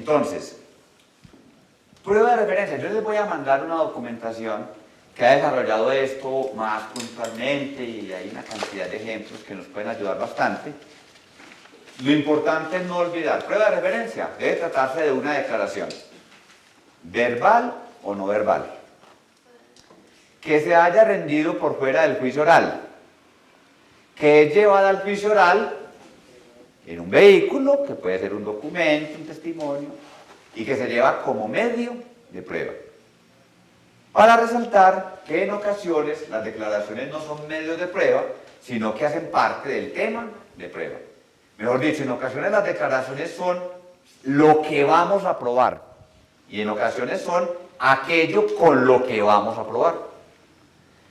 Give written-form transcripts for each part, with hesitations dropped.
Entonces, prueba de referencia. Yo les voy a mandar una documentación que ha desarrollado esto más puntualmente y hay una cantidad de ejemplos que nos pueden ayudar bastante. Lo importante es no olvidar, prueba de referencia, debe tratarse de una declaración, verbal o no verbal, que se haya rendido por fuera del juicio oral, que es llevada al juicio oral en un vehículo, que puede ser un documento, un testimonio, y que se lleva como medio de prueba. Para resaltar que en ocasiones las declaraciones no son medios de prueba, sino que hacen parte del tema de prueba. Mejor dicho, en ocasiones las declaraciones son lo que vamos a probar, y en ocasiones son aquello con lo que vamos a probar.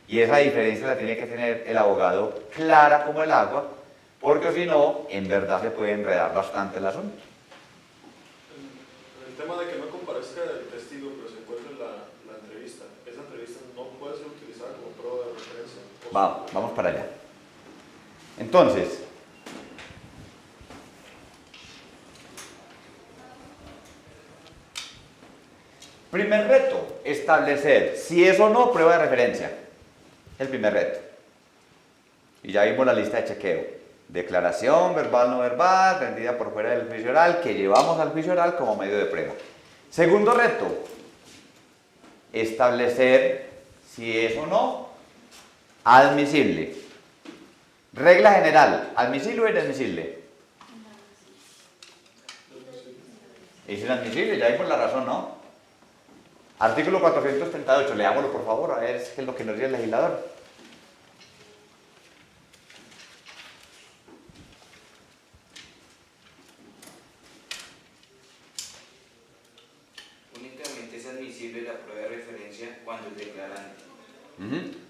Y esa diferencia la tiene que tener el abogado clara como el agua, porque si no, en verdad se puede enredar bastante el asunto. En el tema de que no comparezca el testigo, pero se encuentre en la entrevista, esa entrevista no puede ser utilizada como prueba de referencia. Vamos para allá. Entonces, primer reto, establecer si es o no prueba de referencia. El primer reto. Y ya vimos la lista de chequeo. Declaración, verbal, no verbal, rendida por fuera del juicio oral, que llevamos al juicio oral como medio de prueba. Segundo reto, establecer si es o no admisible. Regla general, ¿admisible o inadmisible? Es inadmisible, ya vimos la razón, ¿no? Artículo 438, leámoslo por favor, a ver qué es lo que nos dice el legislador. Únicamente es admisible la prueba de referencia cuando el declarante.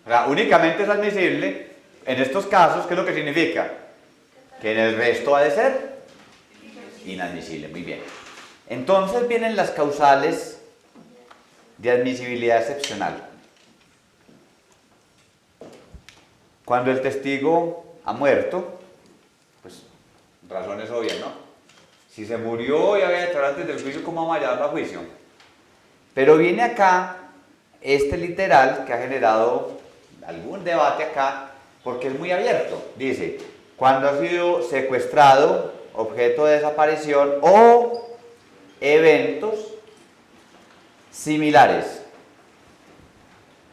O sea, únicamente es admisible en estos casos, ¿qué es lo que significa? Que en el resto ha de ser inadmisible, muy bien. Entonces vienen las causales de admisibilidad excepcional. Cuando el testigo ha muerto, pues razones obvias, ¿no? Si se murió y había declarado antes del juicio, ¿cómo vamos a llevarlo a juicio? Pero viene acá este literal que ha generado algún debate acá, porque es muy abierto. Dice, cuando ha sido secuestrado, objeto de desaparición o eventos similares.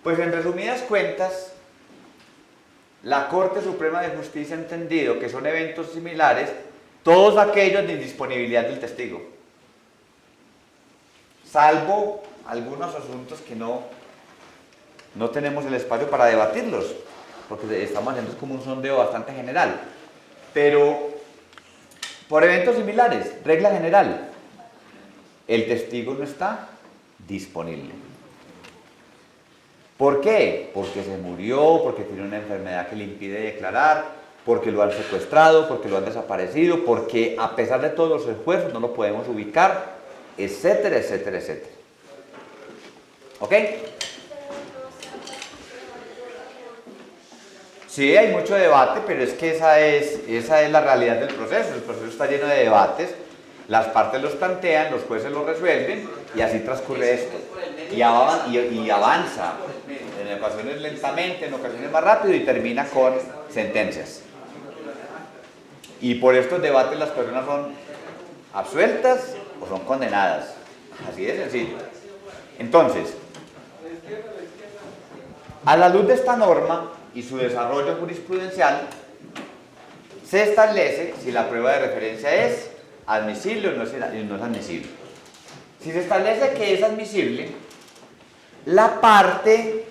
Pues en resumidas cuentas, la Corte Suprema de Justicia ha entendido que son eventos similares todos aquellos de indisponibilidad del testigo, salvo algunos asuntos que no tenemos el espacio para debatirlos, porque estamos haciendo como un sondeo bastante general. Pero por eventos similares, regla general, el testigo no está disponible. ¿Por qué? Porque se murió, porque tiene una enfermedad que le impide declarar, porque lo han secuestrado, porque lo han desaparecido, porque a pesar de todos los esfuerzos no lo podemos ubicar, etcétera, etcétera, etcétera. ¿Ok? Sí, hay mucho debate, pero es que esa es la realidad del proceso. El proceso está lleno de debates, las partes los plantean, los jueces los resuelven y así transcurre esto. Y avanza, en ocasiones lentamente, en ocasiones más rápido y termina con sentencias. Y por estos debates las personas son absueltas o son condenadas. Así de sencillo. Entonces, a la luz de esta norma y su desarrollo jurisprudencial, se establece si la prueba de referencia es admisible o no es admisible. Si se establece que es admisible, la parte,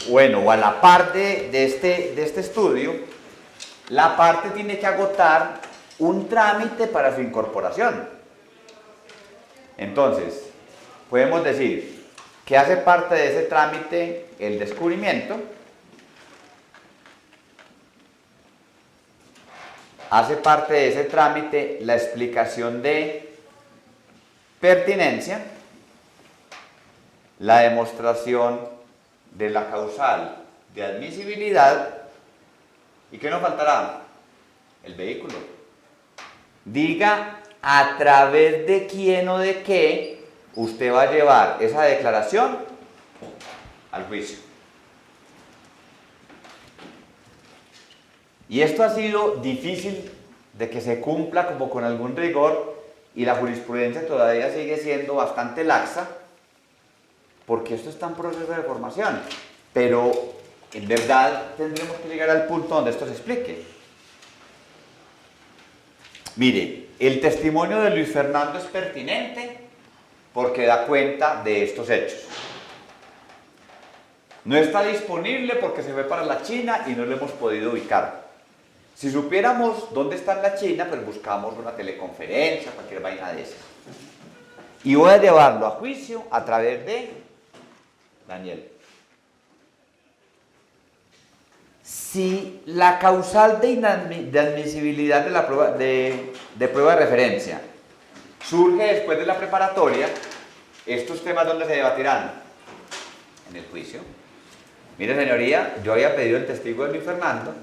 o a la parte de este estudio, la parte tiene que agotar un trámite para su incorporación. Entonces, podemos decir que hace parte de ese trámite el descubrimiento, hace parte de ese trámite la explicación de pertinencia, la demostración de la causal de admisibilidad, ¿y qué nos faltará? El vehículo. Diga a través de quién o de qué usted va a llevar esa declaración al juicio. Y esto ha sido difícil de que se cumpla como con algún rigor, y la jurisprudencia todavía sigue siendo bastante laxa, porque esto está en proceso de formación. Pero en verdad tendremos que llegar al punto donde esto se explique. Mire, el testimonio de Luis Fernando es pertinente porque da cuenta de estos hechos. No está disponible porque se fue para la China y no lo hemos podido ubicar. Si supiéramos dónde está en la China, pues buscamos una teleconferencia, cualquier vaina de esas. Y voy a llevarlo a juicio a través de Daniel. Si la causal de admisibilidad de la prueba de prueba de referencia surge después de la preparatoria, estos temas ¿dónde se debatirán? En el juicio. Mire, señoría, yo había pedido el testigo de Luis Fernando,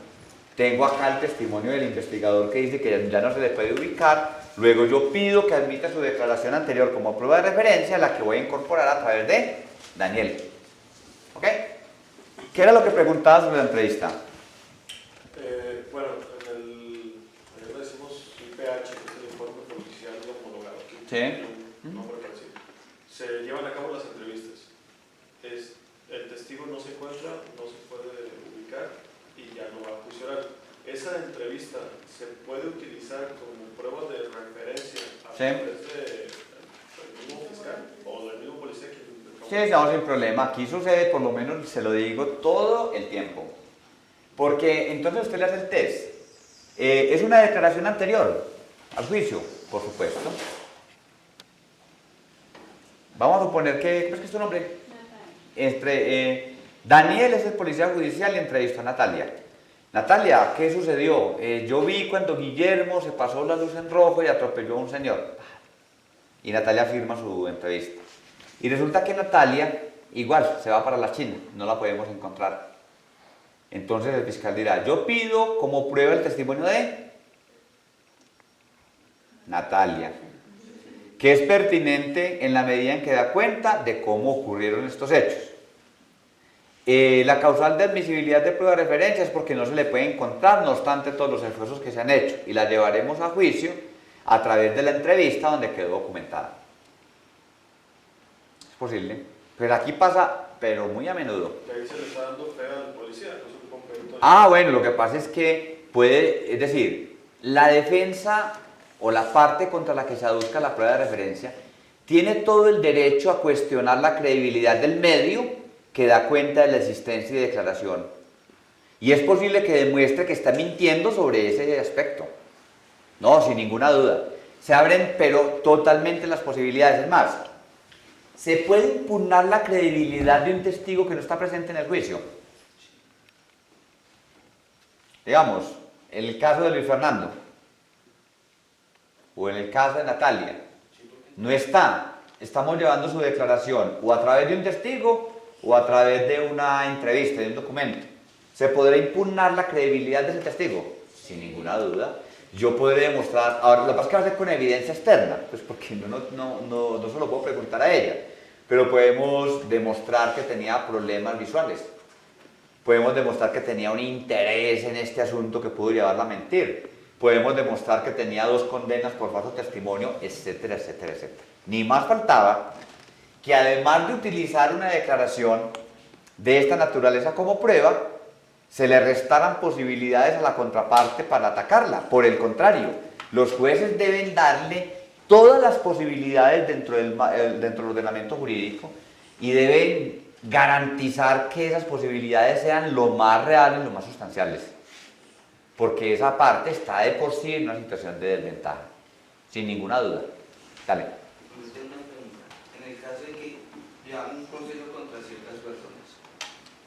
tengo acá el testimonio del investigador que dice que ya no se le puede ubicar, luego yo pido que admita su declaración anterior como prueba de referencia, la que voy a incorporar a través de Daniel. ¿Ok? ¿Qué era lo que preguntaba sobre la entrevista? Bueno, le decimos IPH, que es el informe policial homologado. Aquí Sí. un nombre parecido. Se llevan a cabo las entrevistas. El testigo no se encuentra, no se puede ubicar y ya no va a juicio oral. Esa entrevista se puede utilizar como prueba de referencia a través del mismo fiscal o del mismo policía. Sí, no, sin problema. Aquí sucede, por lo menos se lo digo, todo el tiempo. Porque entonces usted le hace el test. ¿Es una declaración anterior al juicio? Por supuesto. Vamos a suponer que, ¿cómo es que es tu nombre? Daniel es el policía judicial y entrevistó a Natalia. Natalia, ¿qué sucedió? Yo vi cuando Guillermo se pasó la luz en rojo y atropelló a un señor. Y Natalia firma su entrevista. Y resulta que Natalia, igual, se va para la China, no la podemos encontrar. Entonces el fiscal dirá, yo pido como prueba el testimonio de Natalia, que es pertinente en la medida en que da cuenta de cómo ocurrieron estos hechos. La causal de admisibilidad de prueba de referencia es porque no se le puede encontrar, no obstante todos los esfuerzos que se han hecho, y la llevaremos a juicio a través de la entrevista donde quedó documentada. Es posible, pero aquí pasa, pero muy a menudo. Que ahí se le está dando fe al policía, no se ocupa un perito. Ah, bueno, lo que pasa es que puede, es decir, la defensa o la parte contra la que se aduzca la prueba de referencia tiene todo el derecho a cuestionar la credibilidad del medio que da cuenta de la existencia y declaración. Y es posible que demuestre que está mintiendo sobre ese aspecto. No, sin ninguna duda. Se abren, pero totalmente las posibilidades. Es más, ¿se puede impugnar la credibilidad de un testigo que no está presente en el juicio? Digamos, en el caso de Luis Fernando, o en el caso de Natalia, no está. Estamos llevando su declaración o a través de un testigo o a través de una entrevista, de un documento. ¿Se podrá impugnar la credibilidad de ese testigo? Sin ninguna duda. Yo podré demostrar, ahora lo que pasa es que va a ser con evidencia externa, pues porque no se lo puedo preguntar a ella, pero podemos demostrar que tenía problemas visuales, podemos demostrar que tenía un interés en este asunto que pudo llevarla a mentir, podemos demostrar que tenía 2 condenas por falso testimonio, etcétera, etcétera, etcétera. Ni más faltaba que además de utilizar una declaración de esta naturaleza como prueba, se le restaran posibilidades a la contraparte para atacarla. Por el contrario, los jueces deben darle todas las posibilidades dentro del ordenamiento jurídico y deben garantizar que esas posibilidades sean lo más reales, lo más sustanciales. Porque esa parte está de por sí en una situación de desventaja, sin ninguna duda. Dale. En el caso de que llevamos un proceso contra ciertas personas,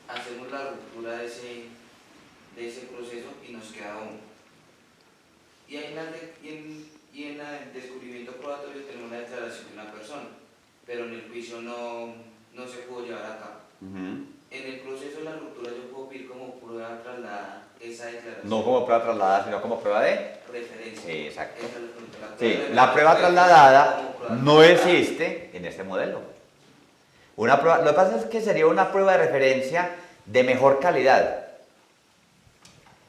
hacemos la ruptura de ese proceso y nos queda uno. Y en el descubrimiento probatorio tenemos una declaración de una persona, pero en el juicio no se pudo llevar a cabo. En el proceso de la ruptura yo puedo pedir como prueba trasladada esa declaración. No como prueba trasladada, sino como prueba de referencia. Exacto. Esa es la pregunta. Sí, prueba la prueba referencia trasladada como prueba no existe en este modelo. Una prueba, lo que pasa es que sería una prueba de referencia de mejor calidad.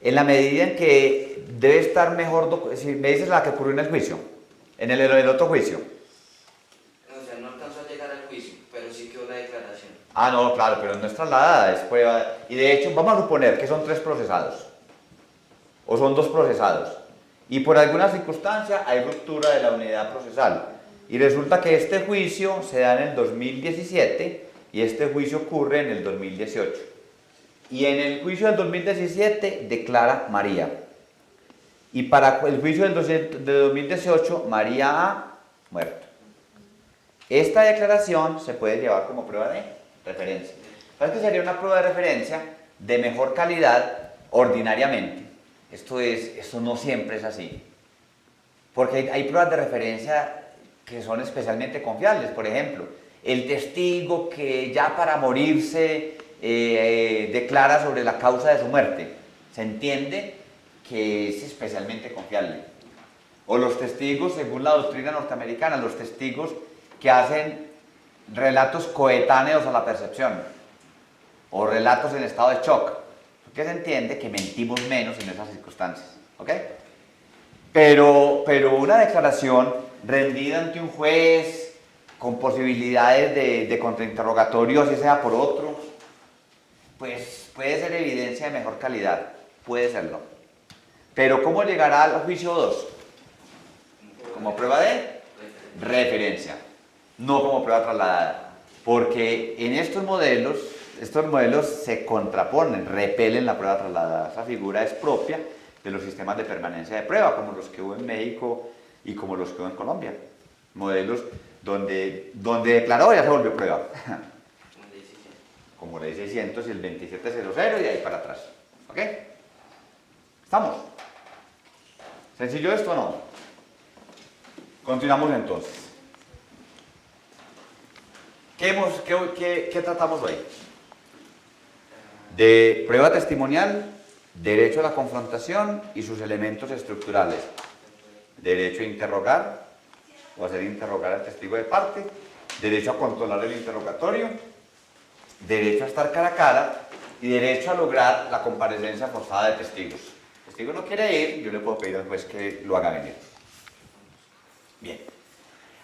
En la medida en que debe estar mejor, si me dices la que ocurrió en el juicio, en el otro juicio. O sea, no alcanzó a llegar al juicio, pero sí quedó la declaración. Ah, no, claro, pero no es trasladada, es prueba. Y de hecho, vamos a suponer que son 3 procesados, o son 2 procesados, y por alguna circunstancia hay ruptura de la unidad procesal. Y resulta que este juicio se da en el 2017 y este juicio ocurre en el 2018. Y en el juicio del 2017 declara María. Y para el juicio del 2018, María ha muerto. Esta declaración se puede llevar como prueba de referencia. ¿Sabes que sería una prueba de referencia de mejor calidad ordinariamente? Esto no siempre es así. Porque hay pruebas de referencia que son especialmente confiables. Por ejemplo, el testigo que ya para morirse declara sobre la causa de su muerte. Se entiende que es especialmente confiable. O los testigos, según la doctrina norteamericana, los testigos que hacen relatos coetáneos a la percepción o relatos en estado de shock, porque se entiende que mentimos menos en esas circunstancias, ¿ok? Pero una declaración rendida ante un juez con posibilidades de contrainterrogatorio, así sea por otro, pues puede ser evidencia de mejor calidad, puede serlo. Pero ¿cómo llegará al juicio 2? Como prueba de referencia, no como prueba trasladada, porque en estos modelos se contraponen, repelen la prueba trasladada. Esa figura es propia de los sistemas de permanencia de prueba, como los que hubo en México y como los que hubo en Colombia. Modelos donde declaró ya se volvió prueba. Como la 600 y el 2700 y ahí para atrás. ¿Ok? ¿Estamos? ¿Sencillo esto o no? Continuamos entonces. ¿Qué tratamos hoy? De prueba testimonial, derecho a la confrontación y sus elementos estructurales. Derecho a interrogar o hacer interrogar al testigo de parte, derecho a controlar el interrogatorio, derecho a estar cara a cara y derecho a lograr la comparecencia forzada de testigos. El testigo no quiere ir, yo le puedo pedir al juez que lo haga venir. Bien.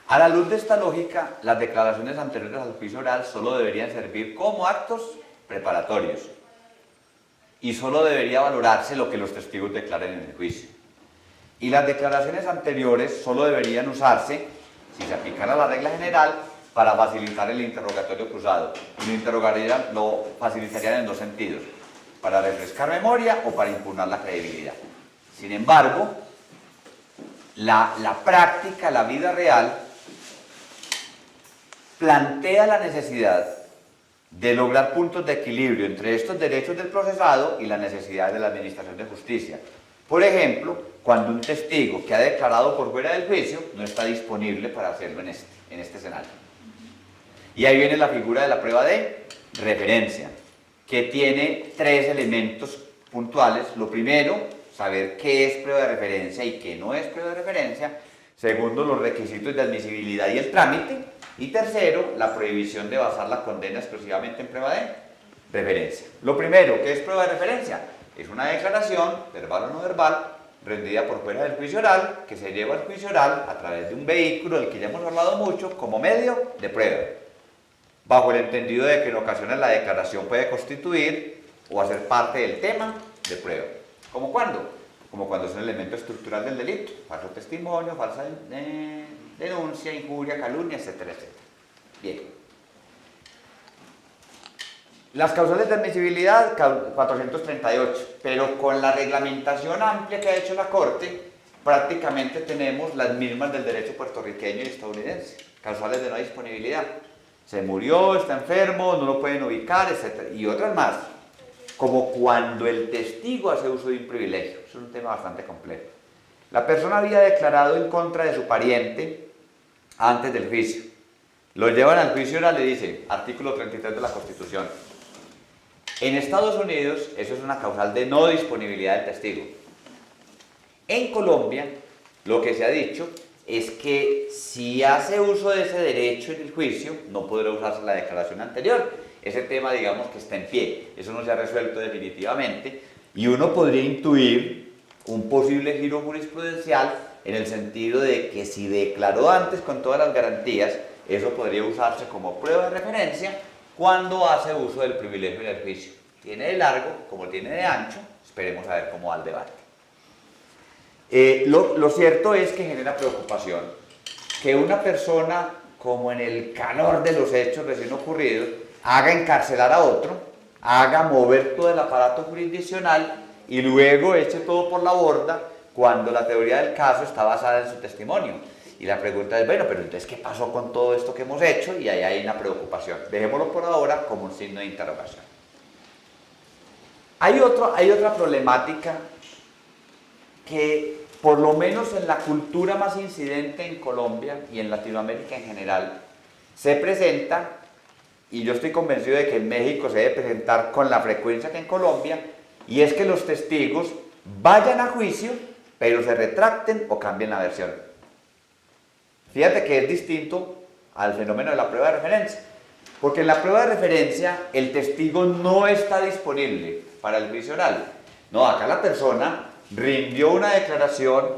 A la luz de esta lógica, las declaraciones anteriores al juicio oral solo deberían servir como actos preparatorios y solo debería valorarse lo que los testigos declaren en el juicio. Y las declaraciones anteriores solo deberían usarse, si se aplicara la regla general, para facilitar el interrogatorio cruzado. Y lo facilitarían en 2 sentidos, para refrescar memoria o para impugnar la credibilidad. Sin embargo, la práctica, la vida real, plantea la necesidad de lograr puntos de equilibrio entre estos derechos del procesado y la necesidad de la administración de justicia. Por ejemplo, cuando un testigo que ha declarado por fuera del juicio no está disponible para hacerlo en este escenario. Y ahí viene la figura de la prueba de referencia, que tiene 3 elementos puntuales. Lo primero, saber qué es prueba de referencia y qué no es prueba de referencia. Segundo, los requisitos de admisibilidad y el trámite. Y tercero, la prohibición de basar la condena exclusivamente en prueba de referencia. Lo primero, ¿qué es prueba de referencia? Es una declaración, verbal o no verbal, rendida por fuera del juicio oral, que se lleva al juicio oral a través de un vehículo del que ya hemos hablado mucho, como medio de prueba, bajo el entendido de que en ocasiones la declaración puede constituir o hacer parte del tema de prueba. ¿Cómo cuándo? Como cuando es un elemento estructural del delito, falso testimonio, falsa denuncia, injuria, calumnia, etcétera, etcétera. Bien. Las causales de admisibilidad, 438, pero con la reglamentación amplia que ha hecho la Corte, prácticamente tenemos las mismas del derecho puertorriqueño y estadounidense. Causales de no disponibilidad. Se murió, está enfermo, no lo pueden ubicar, etcétera. Y otras más, como cuando el testigo hace uso de un privilegio. Es un tema bastante complejo. La persona había declarado en contra de su pariente antes del juicio. Lo llevan al juicio oral, le dice, artículo 33 de la Constitución. En Estados Unidos, eso es una causal de no disponibilidad del testigo. En Colombia, lo que se ha dicho es que si hace uso de ese derecho en el juicio, no podrá usarse la declaración anterior. Ese tema, digamos, que está en pie, eso no se ha resuelto definitivamente, y uno podría intuir un posible giro jurisprudencial en el sentido de que si declaró antes con todas las garantías, eso podría usarse como prueba de referencia cuando hace uso del privilegio en el juicio. Tiene de largo, como tiene de ancho, esperemos a ver cómo va el debate. Lo cierto es que genera preocupación que una persona, como en el calor de los hechos recién ocurridos, haga encarcelar a otro, haga mover todo el aparato jurisdiccional y luego eche todo por la borda cuando la teoría del caso está basada en su testimonio. Y la pregunta es, bueno, pero entonces, ¿qué pasó con todo esto que hemos hecho? Y ahí hay una preocupación. Dejémoslo por ahora como un signo de interrogación. Hay otra problemática que, por lo menos en la cultura más incidente en Colombia y en Latinoamérica en general, se presenta, y yo estoy convencido de que en México se debe presentar con la frecuencia que en Colombia, y es que los testigos vayan a juicio, pero se retracten o cambien la versión. Fíjate que es distinto al fenómeno de la prueba de referencia, porque en la prueba de referencia el testigo no está disponible para el juicio oral. No, acá la persona rindió una declaración,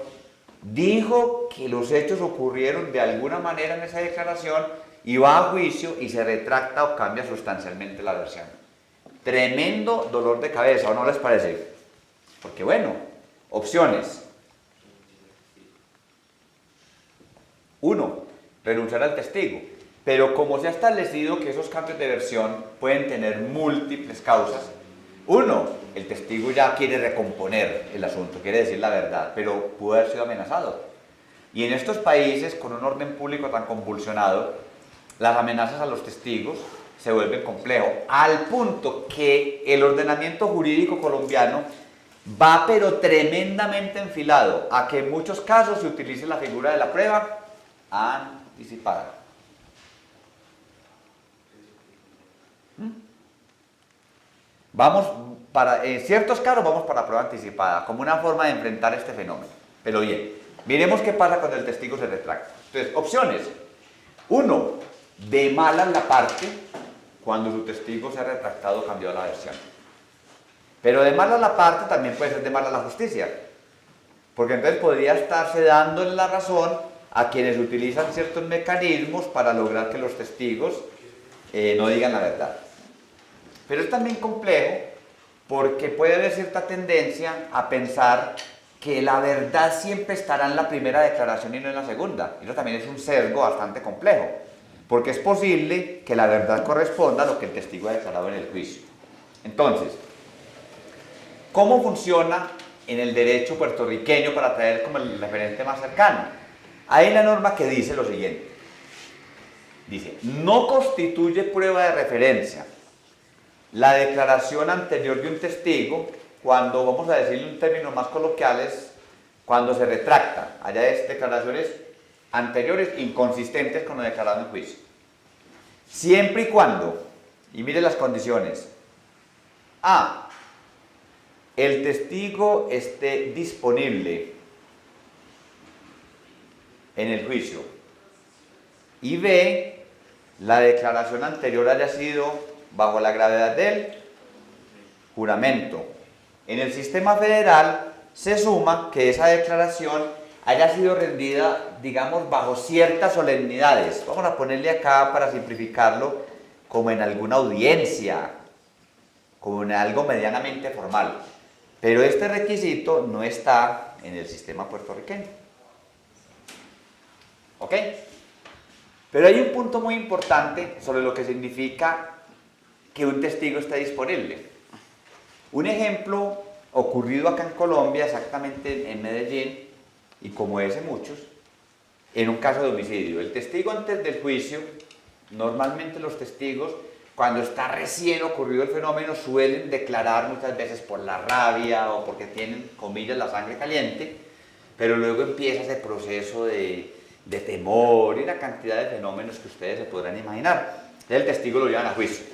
dijo que los hechos ocurrieron de alguna manera en esa declaración y va a juicio y se retracta o cambia sustancialmente la versión. Tremendo dolor de cabeza, ¿o no les parece? Porque bueno, opciones. 1. Renunciar al testigo. Pero como se ha establecido que esos cambios de versión pueden tener múltiples causas, 1. El testigo ya quiere recomponer el asunto, quiere decir la verdad, pero pudo haber sido amenazado. Y en estos países, con un orden público tan convulsionado, las amenazas a los testigos se vuelven complejo, al punto que el ordenamiento jurídico colombiano va pero tremendamente enfilado a que en muchos casos se utilice la figura de la prueba anticipada. En ciertos casos vamos para la prueba anticipada, como una forma de enfrentar este fenómeno. Pero bien, miremos qué pasa cuando el testigo se retracta. Entonces, opciones. 1. De mala la parte cuando su testigo se ha retractado o cambiado la versión. Pero de mala la parte también puede ser de mala la justicia, porque entonces podría estarse dando la razón a quienes utilizan ciertos mecanismos para lograr que los testigos no digan la verdad. Pero es también complejo porque puede haber cierta tendencia a pensar que la verdad siempre estará en la primera declaración y no en la segunda. Eso también es un sesgo bastante complejo, porque es posible que la verdad corresponda a lo que el testigo ha declarado en el juicio. Entonces, ¿cómo funciona en el derecho puertorriqueño para traer como el referente más cercano? Hay una norma que dice lo siguiente. Dice, no constituye prueba de referencia la declaración anterior de un testigo cuando, vamos a decirlo en términos más coloquiales, cuando se retracta. Allá es declaraciones anteriores inconsistentes con lo declarado en juicio. Siempre y cuando, y mire las condiciones, A, el testigo esté disponible en el juicio, y B, la declaración anterior haya sido bajo la gravedad del juramento. En el sistema federal se suma que esa declaración haya sido rendida, digamos, bajo ciertas solemnidades. Vamos a ponerle acá, para simplificarlo, como en alguna audiencia, como en algo medianamente formal. Pero este requisito no está en el sistema puertorriqueño. ¿Ok? Pero hay un punto muy importante sobre lo que significa que un testigo esté disponible. Un ejemplo ocurrido acá en Colombia, exactamente en Medellín, y como ese muchos, en un caso de homicidio. El testigo antes del juicio, normalmente los testigos, cuando está recién ocurrido el fenómeno, suelen declarar muchas veces por la rabia o porque tienen, comillas, la sangre caliente, pero luego empieza ese proceso de temor y una cantidad de fenómenos que ustedes se podrán imaginar. Entonces el testigo lo llevan a juicio.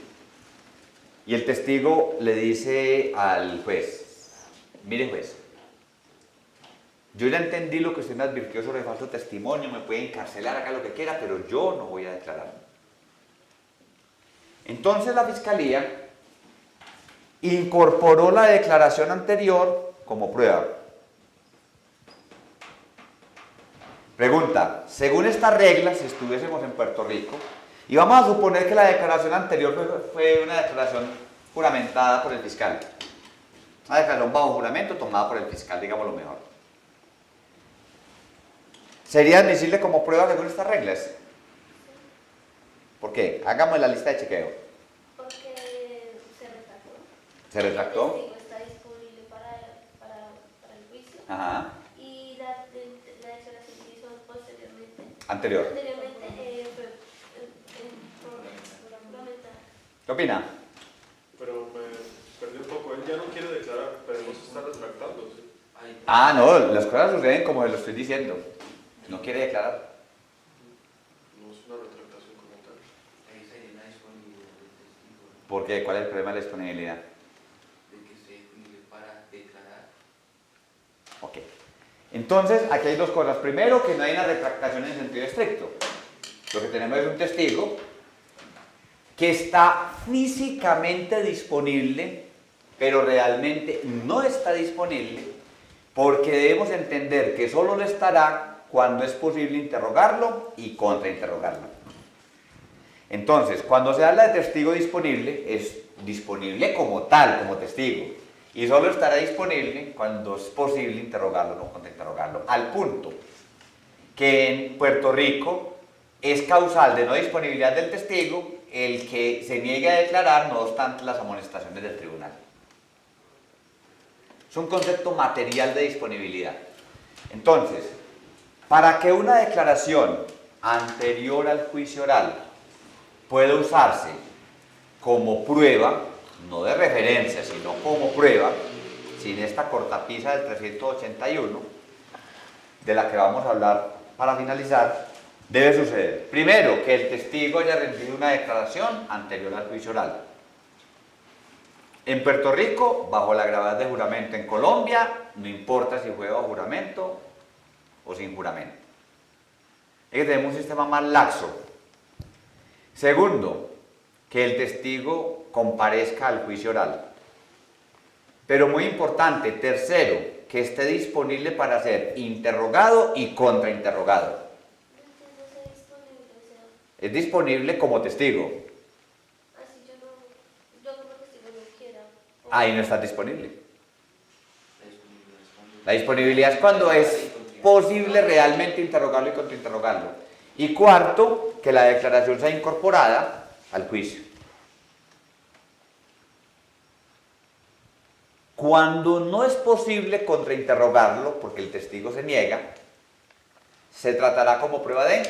Y el testigo le dice al juez, mire juez, yo ya entendí lo que usted me advirtió sobre falso testimonio, me puede encarcelar, haga lo que quiera, pero yo no voy a declarar. Entonces la Fiscalía incorporó la declaración anterior como prueba. Pregunta, según estas reglas, si estuviésemos en Puerto Rico, y vamos a suponer que la declaración anterior fue una declaración juramentada por el fiscal, una declaración bajo juramento tomada por el fiscal, digámoslo mejor, ¿sería admisible como prueba según estas reglas? ¿Por qué? Hagamos la lista de chequeo. Porque se retractó. ¿Se retractó? El testigo está disponible para el juicio. Ajá. Y la declaración que hizo posteriormente. Anterior. Anteriormente fue juramentada. ¿Qué opina? Pero me perdí un poco. Él ya no quiere declarar, pero no se está retractando. ¿Sí? Ah, no, las cosas suceden como se lo estoy diciendo. No quiere declarar. No es una retractación como tal. Ahí sería una disponibilidad del testigo, ¿no? ¿Por qué? ¿Cuál es el problema de la disponibilidad? De que esté disponible para declarar. Ok. Entonces, aquí hay dos cosas. Primero, que no hay una retractación en sentido estricto. Lo que tenemos es un testigo que está físicamente disponible, pero realmente no está disponible, porque debemos entender que solo lo estará cuando es posible interrogarlo y contrainterrogarlo. Entonces, cuando se habla de testigo disponible, es disponible como tal, como testigo, y solo estará disponible cuando es posible interrogarlo o no contrainterrogarlo, al punto que en Puerto Rico es causal de no disponibilidad del testigo el que se niegue a declarar, no obstante las amonestaciones del tribunal. Es un concepto material de disponibilidad. Entonces, para que una declaración anterior al juicio oral pueda usarse como prueba, no de referencia, sino como prueba, sin esta cortapisa del 381, de la que vamos a hablar para finalizar, debe suceder, primero, que el testigo haya rendido una declaración anterior al juicio oral. En Puerto Rico, bajo la gravedad de juramento. En Colombia, no importa si fue bajo juramento o sin juramento. Es que tenemos un sistema más laxo. Segundo, que el testigo comparezca al juicio oral. Pero muy importante, tercero, que esté disponible para ser interrogado y contrainterrogado. Es disponible como testigo. Así yo como testigo no quiera. Ahí no está disponible. La disponibilidad es cuando... La disponibilidad es cuando es posible realmente interrogarlo y contrainterrogarlo. Y cuarto, que la declaración sea incorporada al juicio. Cuando no es posible contrainterrogarlo, porque el testigo se niega, se tratará como prueba de...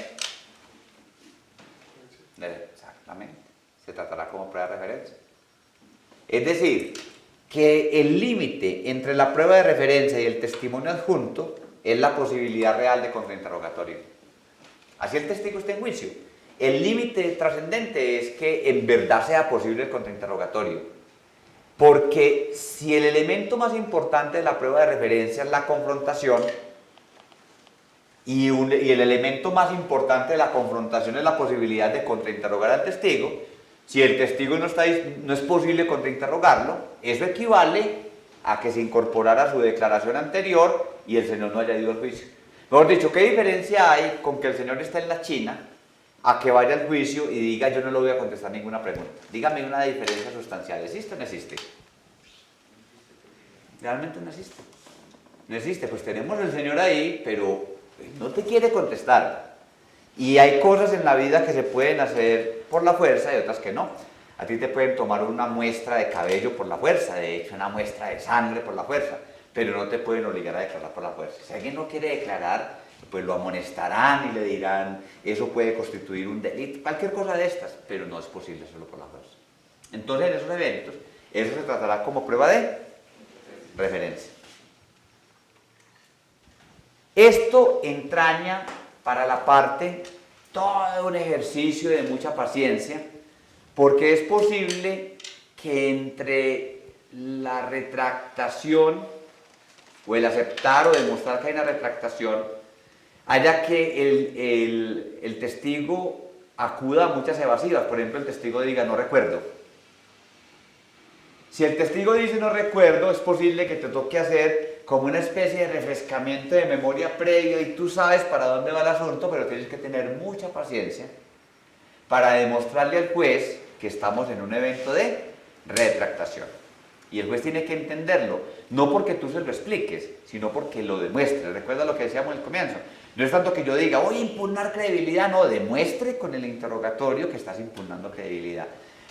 Exactamente, se tratará como prueba de referencia. Es decir, que el límite entre la prueba de referencia y el testimonio adjunto es la posibilidad real de contrainterrogatorio. Así el testigo esté en juicio. El límite trascendente es que en verdad sea posible el contrainterrogatorio. Porque si el elemento más importante de la prueba de referencia es la confrontación, y el elemento más importante de la confrontación es la posibilidad de contrainterrogar al testigo, si el testigo no es posible contrainterrogarlo, eso equivale a que se incorporara su declaración anterior y el señor no haya ido al juicio. Mejor dicho, ¿qué diferencia hay con que el señor está en la China a que vaya al juicio y diga yo no le voy a contestar ninguna pregunta? Dígame una diferencia sustancial. ¿Existe o no existe? Realmente no existe. No existe, pues tenemos al señor ahí, pero no te quiere contestar. Y hay cosas en la vida que se pueden hacer por la fuerza y otras que no. A ti te pueden tomar una muestra de cabello por la fuerza, de hecho una muestra de sangre por la fuerza, pero no te pueden obligar a declarar por la fuerza. Si alguien no quiere declarar, pues lo amonestarán y le dirán, eso puede constituir un delito, cualquier cosa de estas, pero no es posible hacerlo por la fuerza. Entonces en esos eventos, eso se tratará como prueba de referencia. Esto entraña para la parte todo un ejercicio de mucha paciencia, porque es posible que entre la retractación o el aceptar o demostrar que hay una retractación, haya que el testigo acuda a muchas evasivas. Por ejemplo, el testigo diga no recuerdo. Si el testigo dice no recuerdo, es posible que te toque hacer como una especie de refrescamiento de memoria previa y tú sabes para dónde va el asunto, pero tienes que tener mucha paciencia para demostrarle al juez que estamos en un evento de retractación. Y el juez tiene que entenderlo, no porque tú se lo expliques, sino porque lo demuestres. Recuerda lo que decíamos al comienzo. No es tanto que yo diga, voy a impugnar credibilidad, no, demuestre con el interrogatorio que estás impugnando credibilidad.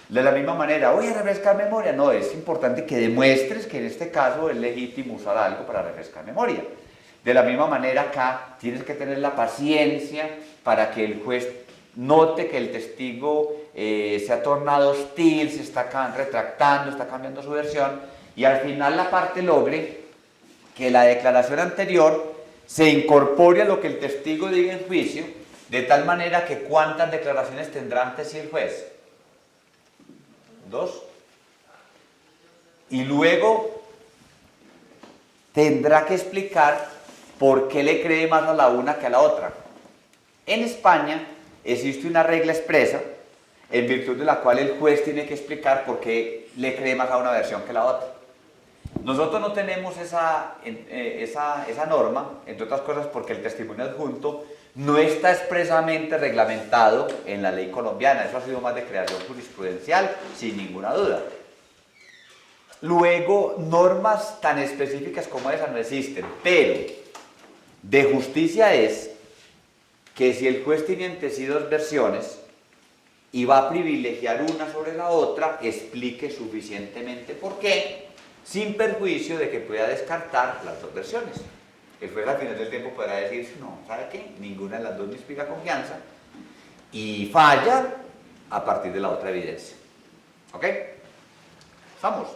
De la misma manera, voy a refrescar memoria, no, es importante que demuestres que en este caso es legítimo usar algo para refrescar memoria. De la misma manera acá, tienes que tener la paciencia para que el juez note que el testigo se ha tornado hostil, se está retractando, está cambiando su versión, y al final la parte logre que la declaración anterior se incorpore a lo que el testigo diga en juicio, de tal manera que ¿cuántas declaraciones tendrá ante sí el juez? 2. Y luego tendrá que explicar por qué le cree más a la una que a la otra. En España existe una regla expresa en virtud de la cual el juez tiene que explicar por qué le cree más a una versión que a la otra. Nosotros no tenemos esa norma, entre otras cosas porque el testimonio adjunto no está expresamente reglamentado en la ley colombiana. Eso ha sido más de creación jurisprudencial, sin ninguna duda. Luego, normas tan específicas como esa no existen, pero de justicia es que si el juez tiene ante sí dos versiones y va a privilegiar una sobre la otra, explique suficientemente por qué, sin perjuicio de que pueda descartar las dos versiones. El juez al final del tiempo podrá decir, no, ¿sabe qué? Ninguna de las dos me inspira confianza, y falla a partir de la otra evidencia. ¿Ok? ¿Estamos?